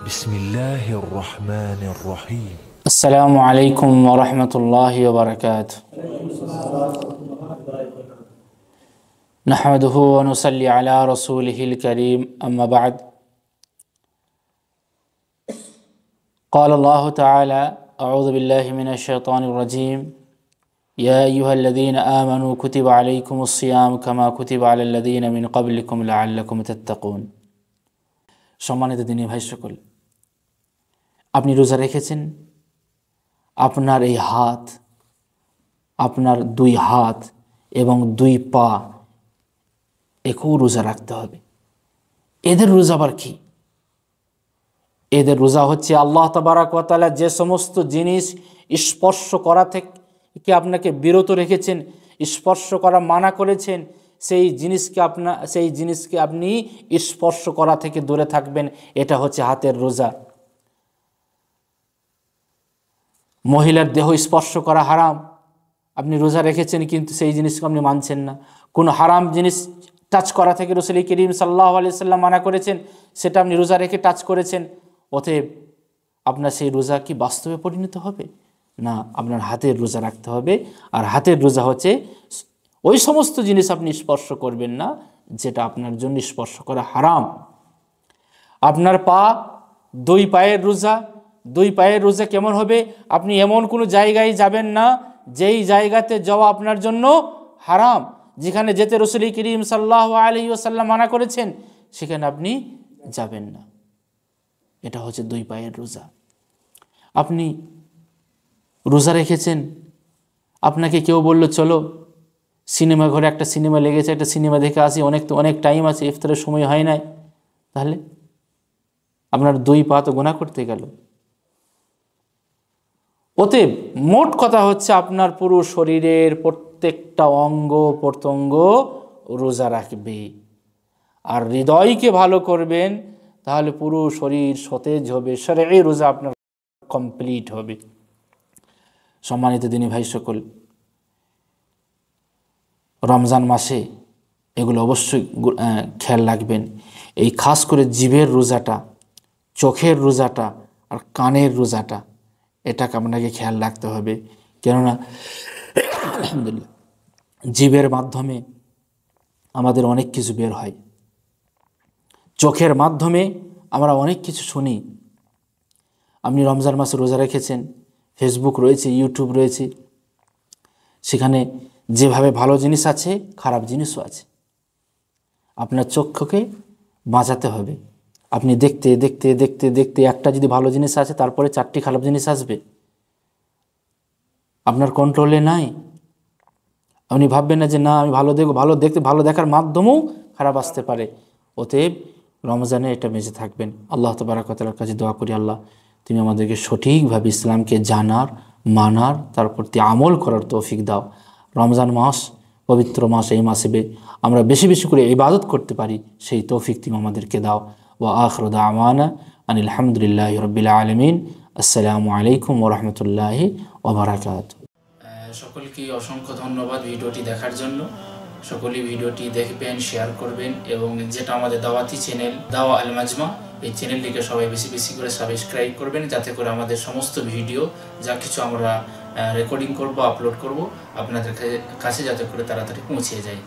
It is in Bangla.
بسم الله الرحمن الرحيم. السلام عليكم ورحمة الله وبركاته. نحمده ونصلي على رسوله الكريم، أما بعد. قال الله تعالى: أعوذ بالله من الشيطان الرجيم. يا أيها الذين آمنوا كتب عليكم الصيام كما كتب على الذين من قبلكم لعلكم تتقون. সম্মানিত দিনী ভাই সকল, আপনি রোজা রেখেছেন। আপনার এই হাত, আপনার দুই হাত এবং দুই পা, একেও রোজা রাখতে হবে। এদের রোজা আবার কি? এদের রোজা হচ্ছে আল্লাহ তাবারাক ওয়া তাআলা যে সমস্ত জিনিস স্পর্শ করা থেকে আপনাকে বিরত রেখেছেন, স্পর্শ করা মানা করেছেন, সেই জিনিসকে আপনি স্পর্শ করা থেকে দূরে থাকবেন। এটা হচ্ছে হাতের রোজা। মহিলার দেহ স্পর্শ করা হারাম, আপনি রোজা রেখেছেন কিন্তু সেই জিনিসকে আপনি মানছেন না। কোনো হারাম জিনিস টাচ করা থেকে রাসূল করিম সাল্লাল্লাহু আলাইহি ওয়াসাল্লাম মানা করেছেন, সেটা আপনি রোজা রেখে টাচ করেছেন। অতএব আপনার সেই রোজা কি বাস্তবে পরিণত হবে? না, আপনার হাতের রোজা রাখতে হবে। আর হাতের রোজা হচ্ছে ওই সমস্ত জিনিস আপনি স্পর্শ করবেন না যেটা আপনার জন্য স্পর্শ করা হারাম। আপনার পা, দুই পায়ের রোজা। দুই পায়ের রোজা কেমন হবে? আপনি এমন কোনো জায়গায় যাবেন না যেই জায়গাতে যাওয়া আপনার জন্য হারাম, যেখানে যেতে রাসূল করিম সাল্লাল্লাহু আলাইহি ওয়াসাল্লাম মানা করেছেন, সেখানে আপনি যাবেন না। এটা হচ্ছে দুই পায়ের রোজা। আপনি রোজা রেখেছেন, আপনাকে কেউ বলল চলো সিনেমা ঘরে, একটা সিনেমা লেগেছে, একটা সিনেমা দেখে আসি, অনেক টাইম আছে, ইফতারের সময় হয় নাই, তাহলে আপনার দুই পা তো গুনাহ করতে গেল। অতএব মোট কথা হচ্ছে আপনার পুরো শরীরের প্রত্যেকটা অঙ্গ প্রত্যঙ্গ রোজা রাখবে। আর হৃদয়কে ভালো করবেন, তাহলে পুরো শরীর সতেজ হবে, শরঈ রোজা আপনার কমপ্লিট হবে। সম্মানিত দিনী ভাই সকল, রমজান মাসে এগুলো অবশ্যই খেয়াল রাখবেন। এই খাস করে জিভের রোজাটা, চোখের রোজাটা আর কানের রোজাটা, এটাকে আপনাকে খেয়াল রাখতে হবে। কেননা আলহামদুলিল্লাহ জিভের মাধ্যমে আমাদের অনেক কিছু বের হয়, চোখের মাধ্যমে আমরা অনেক কিছু শুনি। আপনি রমজান মাসে রোজা রেখেছেন, ফেসবুক রয়েছে, ইউটিউব রয়েছে, সেখানে যেভাবে ভালো জিনিস আছে খারাপ জিনিসও আছে। আপনার চক্ষুকে বাঁচাতে হবে। আপনি দেখতে দেখতে দেখতে দেখতে একটা যদি ভালো জিনিস আছে, তারপরে 4টি খারাপ জিনিস আসবে, আপনার কন্ট্রোলে নাই। আপনি ভাববেন না যে না আমি ভালো দেখব, ভালো দেখার মাধ্যমেও খারাপ আসতে পারে। অতএব রমজানে এটা বেঁচে থাকবেন। আল্লাহ তাবারক ওয়া তাআলার কাছে দোয়া করি, আল্লাহ তুমি আমাদেরকে সঠিকভাবে ইসলামকে জানার, মানার, তার প্রতি আমল করার তৌফিক দাও। রমজান মাস পবিত্র মাস, এই মাসে আমরা বেশি বেশি করে ইবাদত করতে পারি, সেই তৌফিক তুমি আমাদেরকে দাও। ওয়া আখিরু দাওয়ানা আনিল হামদুলিল্লাহি রাব্বিল আলামিন। আসসালামু আলাইকুম ওয়া রাহমাতুল্লাহি ওয়া বারাকাতুহু। সকলকে অসংখ্য ধন্যবাদ ভিডিওটি দেখার জন্য। সকলেই ভিডিওটি দেখবেন, শেয়ার করবেন, এবং যেটা আমাদের দাওয়াতি চ্যানেল দাওয়া আল মাজমা, এই চ্যানেলটিকে সবাই বেশি বেশি করে সাবস্ক্রাইব করবেন, যাতে করে আমাদের সমস্ত ভিডিও যা কিছু আমরা রেকর্ডিং করব, আপলোড করব, আপনাদের কাছে যাতে করে তাড়াতাড়ি পৌঁছে যায়।